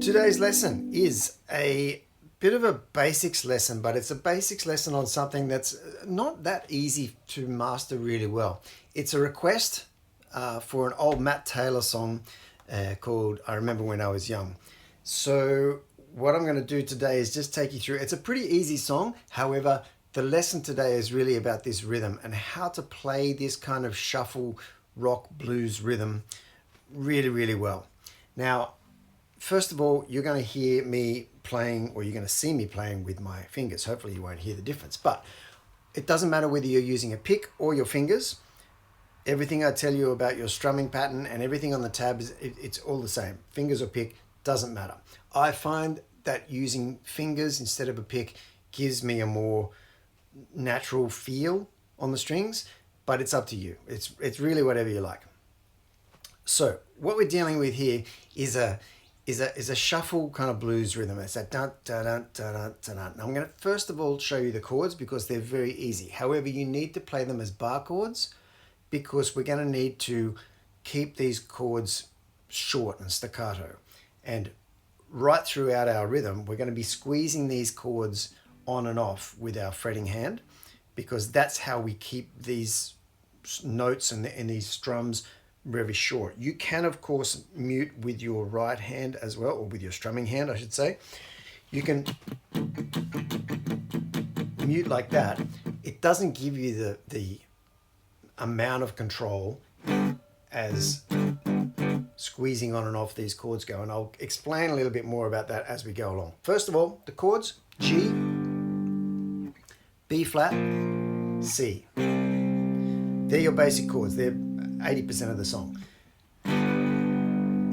Today's lesson is a bit of a basics lesson, but it's a basics lesson on something that's not that easy to master really well. It's a request for an old Matt Taylor song called I Remember When I Was Young. So what I'm going to do today is just take you through. It's a pretty easy song. However, the lesson today is really about this rhythm and how to play this kind of shuffle rock blues rhythm really, really well. Now, first of all, you're going to hear me playing, or you're going to see me playing with my fingers. Hopefully you won't hear the difference, but it doesn't matter whether you're using a pick or your fingers. Everything I tell you about your strumming pattern and everything on the tab, it's all the same. Fingers or pick, doesn't matter. I find that using fingers instead of a pick gives me a more natural feel on the strings, but it's up to you. It's really whatever you like. So what we're dealing with here is a shuffle kind of blues rhythm. It's that dun dun dun dun dun dun. Now I'm going to first of all show you the chords because they're very easy. However, you need to play them as bar chords because we're going to need to keep these chords short and staccato. And right throughout our rhythm, we're going to be squeezing these chords on and off with our fretting hand because that's how we keep these notes and these strums very short. You can, of course, mute with your right hand as well, or with your strumming hand, I should say. You can mute like that. It doesn't give you the amount of control as squeezing on and off these chords go, and I'll explain a little bit more about that as we go along. First of all, the chords: G, B flat, C. They're your basic chords. They're 80% of the song.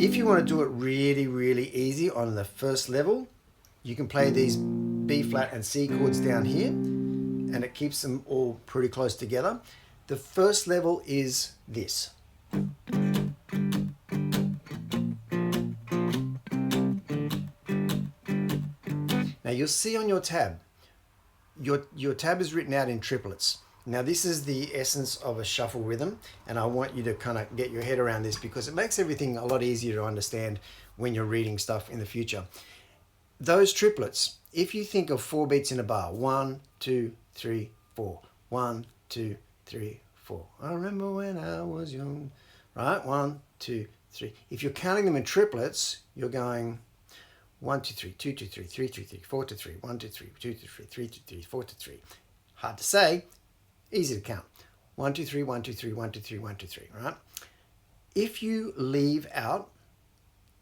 If you want to do it really, really easy on the first level, you can play these B flat and C chords down here, and it keeps them all pretty close together. The first level is this. Now you'll see on your tab, your tab is written out in triplets. Now this is the essence of a shuffle rhythm, and I want you to kind of get your head around this because it makes everything a lot easier to understand when you're reading stuff in the future. Those triplets, if you think of 4 beats in a bar, 1, 2, 3, 4, 1, 2, 3, 4. I remember when I was young, right? 1, 2, 3. If you're counting them in triplets, you're going 1, 2, 3, 2, 2, 3, 3, 2, 3, 4 to 3, 1, 2, 3, 2 to 3, 3 to 3, 4 to 3. Hard to say. Easy to count. 1, 2, 3, 1, 2, 3, 1, 2, 3, 1, 2, 3, right? If you leave out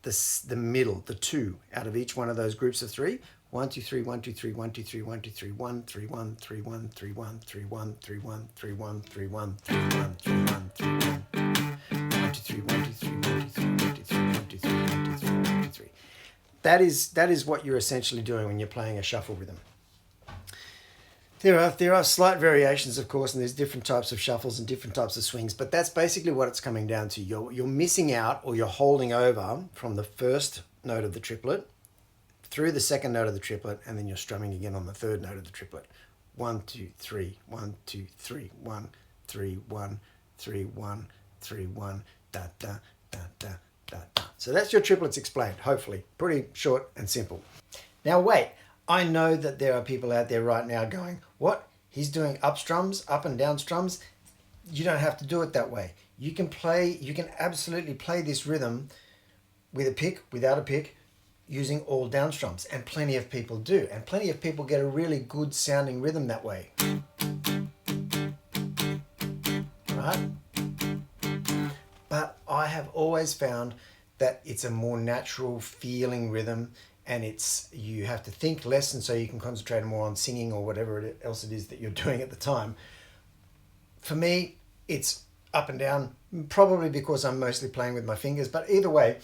the middle, the 2 out of each one of those groups of 3, 1, 2, 3, 1, 2, 3, 1, 2, 3, 1, 2, 3, 1, 3, 1, 3, 1, 3, 1, 3, 1, 3, 1, 3, 1, 3, 1, 3, 1, 3, 1, 3, 1, 1, 2, 3, 1, 2, 3, 1, 2, 3, 1, 2, 3, 1, 2, 3, 1, 2, 3, 1, 2, 3. That is what you're essentially doing when you're playing a shuffle rhythm. There are slight variations, of course, and there's different types of shuffles and different types of swings, but that's basically what it's coming down to. You're missing out, or you're holding over from the first note of the triplet through the second note of the triplet, and then you're strumming again on the third note of the triplet. 1, 2, 3, 1, 2, 3, 1, 3, 1, 3, 1, 3, 1, da, da, da, da, da, da. So that's your triplets explained, hopefully. Pretty short and simple. Now wait. I know that there are people out there right now going, what? He's doing up strums, up and down strums? You don't have to do it that way. You can absolutely play this rhythm with a pick, without a pick, using all down strums. And plenty of people do. And plenty of people get a really good sounding rhythm that way. Right? But I have always found that it's a more natural feeling rhythm, and you have to think less, and so you can concentrate more on singing or whatever else it is that you're doing at the time. For me, it's up and down, probably because I'm mostly playing with my fingers, but either way,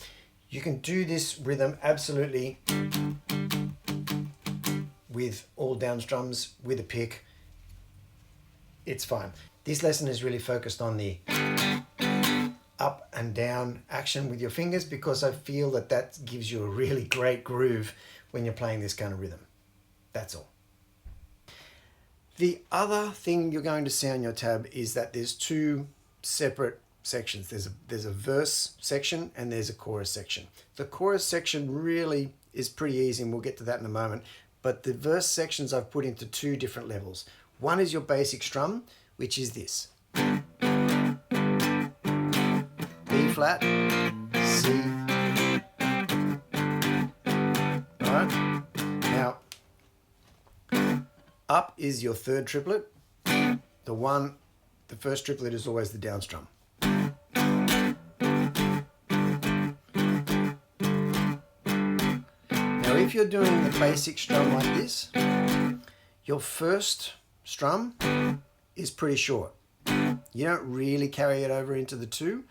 you can do this rhythm absolutely with all down strums, with a pick. It's fine. This lesson is really focused on the up and down action with your fingers because I feel that gives you a really great groove when you're playing this kind of rhythm. That's all. The other thing you're going to see on your tab is that there's 2 separate sections. There's a verse section and there's a chorus section. The chorus section really is pretty easy, and we'll get to that in a moment. But the verse sections I've put into two different levels. One is your basic strum, which is this. B flat, C. Alright? Now, up is your third triplet. The first triplet is always the down strum. Now, if you're doing the basic strum like this, your first strum is pretty short. You don't really carry it over into the two.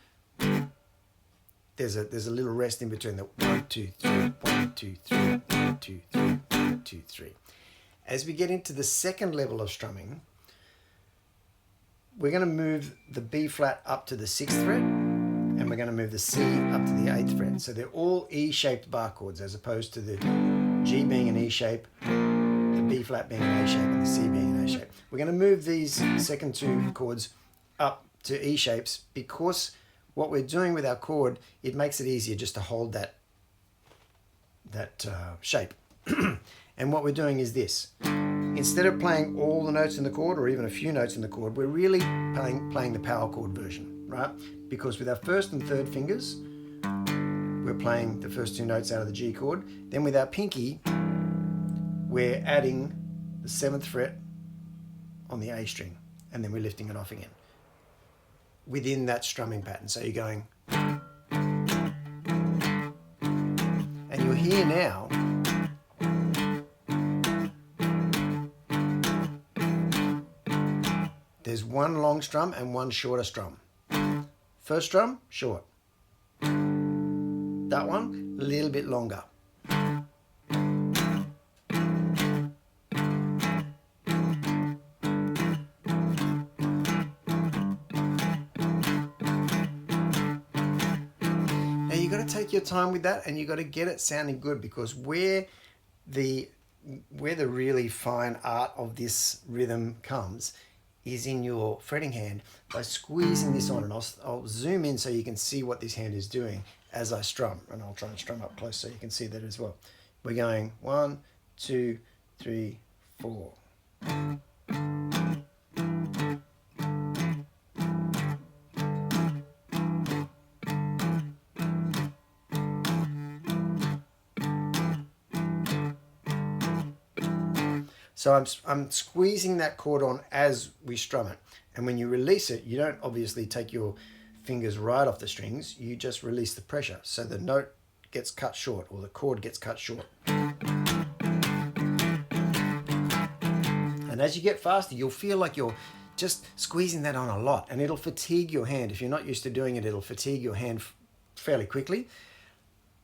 There's a little rest in between the 1, 2, 3, 1, 2, 3, 1, 2, 3, 1, 2, 3. As we get into the second level of strumming, we're going to move the B flat up to the 6th fret, and we're going to move the C up to the 8th fret. So they're all E-shaped bar chords, as opposed to the G being an E shape, the B flat being an A shape, and the C being an A shape. We're going to move these second two chords up to E shapes because what we're doing with our chord, it makes it easier just to hold that shape. And what we're doing is this. Instead of playing all the notes in the chord, or even a few notes in the chord, we're really playing the power chord version, right? Because with our first and third fingers, we're playing the first two notes out of the G chord. Then with our pinky, we're adding the 7th fret on the A string, and then we're lifting it off again within that strumming pattern. So you're going, and you'll hear now, there's one long strum and one shorter strum. First strum, short. That one, a little bit longer. Now you got to take your time with that, and you got to get it sounding good, because where the really fine art of this rhythm comes is in your fretting hand by squeezing this on. And I'll zoom in so you can see what this hand is doing as I strum, and I'll try and strum up close so you can see that as well. We're going 1, 2, 3, 4. So I'm squeezing that chord on as we strum it. And when you release it, you don't obviously take your fingers right off the strings, you just release the pressure. So the note gets cut short, or the chord gets cut short. And as you get faster, you'll feel like you're just squeezing that on a lot, and it'll fatigue your hand. If you're not used to doing it, it'll fatigue your hand fairly quickly.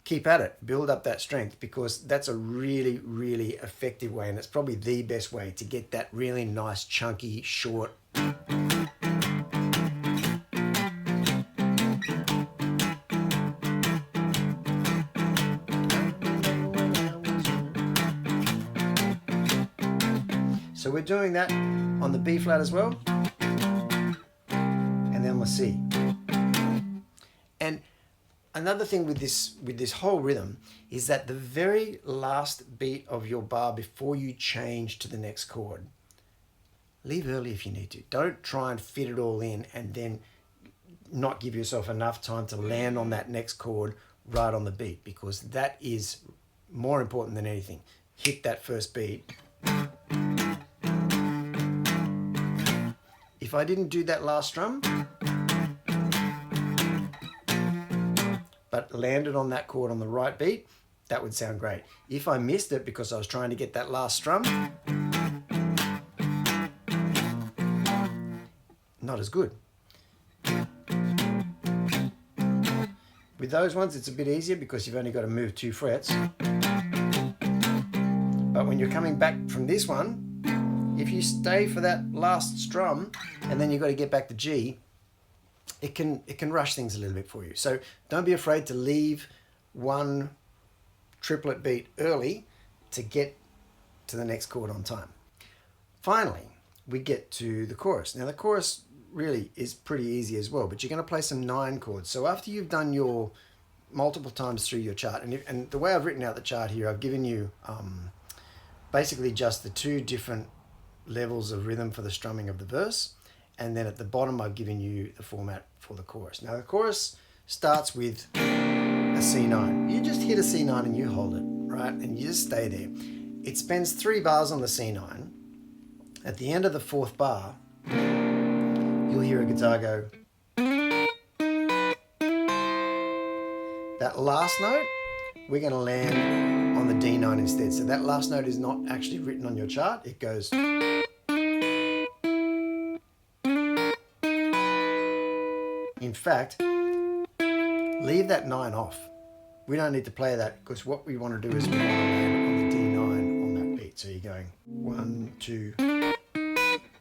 Keep at it, build up that strength, because that's a really, really effective way, and it's probably the best way to get that really nice, chunky, short. So we're doing that on the B flat as well, and then the C. And another thing with this whole rhythm is that the very last beat of your bar before you change to the next chord, leave early if you need to. Don't try and fit it all in and then not give yourself enough time to land on that next chord right on the beat, because that is more important than anything. Hit that first beat. If I didn't do that last strum, but landed on that chord on the right beat, that would sound great. If I missed it because I was trying to get that last strum, not as good. With those ones, it's a bit easier because you've only got to move 2 frets. But when you're coming back from this one, if you stay for that last strum and then you've got to get back to G, it can rush things a little bit for you. So don't be afraid to leave one triplet beat early to get to the next chord on time. Finally, we get to the chorus. Now the chorus really is pretty easy as well, but you're going to play some 9 chords. So after you've done your multiple times through your chart. And the way I've written out the chart here, I've given you basically just the two different levels of rhythm for the strumming of the verse. And then at the bottom, I've given you the format for the chorus. Now, the chorus starts with a C9. You just hit a C9 and you hold it, right? And you just stay there. It spends 3 bars on the C9. At the end of the 4th bar, you'll hear a guitar go. That last note, we're going to land on the D9 instead. So that last note is not actually written on your chart. It goes. In fact, leave that 9 off. We don't need to play that because what we want to do is we want to land on the D9 on that beat. So you're going 1, 2.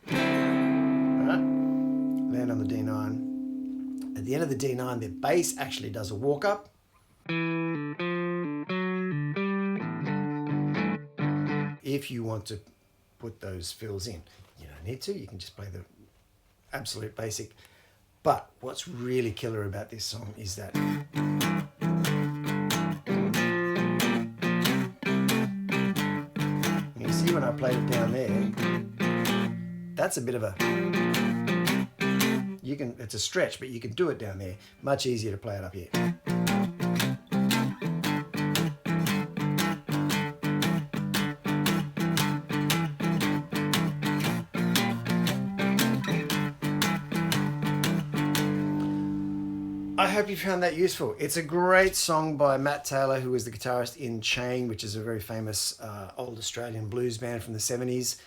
Alright? Land on the D9. At the end of the D9, the bass actually does a walk up. If you want to put those fills in, you don't need to. You can just play the absolute basic. But what's really killer about this song is that you see when I played it down there, that's a bit of a, it's a stretch, but you can do it down there. Much easier to play it up here. I hope you found that useful. It's a great song by Matt Taylor, who was the guitarist in Chain, which is a very famous old Australian blues band from the 70s.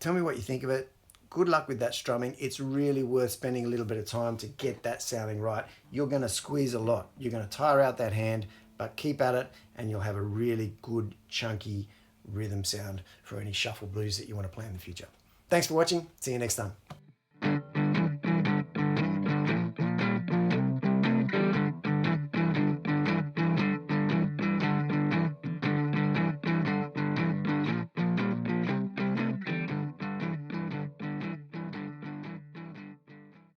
Tell me what you think of it. Good luck with that strumming. It's really worth spending a little bit of time to get that sounding right. You're going to squeeze a lot. You're going to tire out that hand, but keep at it and you'll have a really good, chunky rhythm sound for any shuffle blues that you want to play in the future. Thanks for watching. See you next time.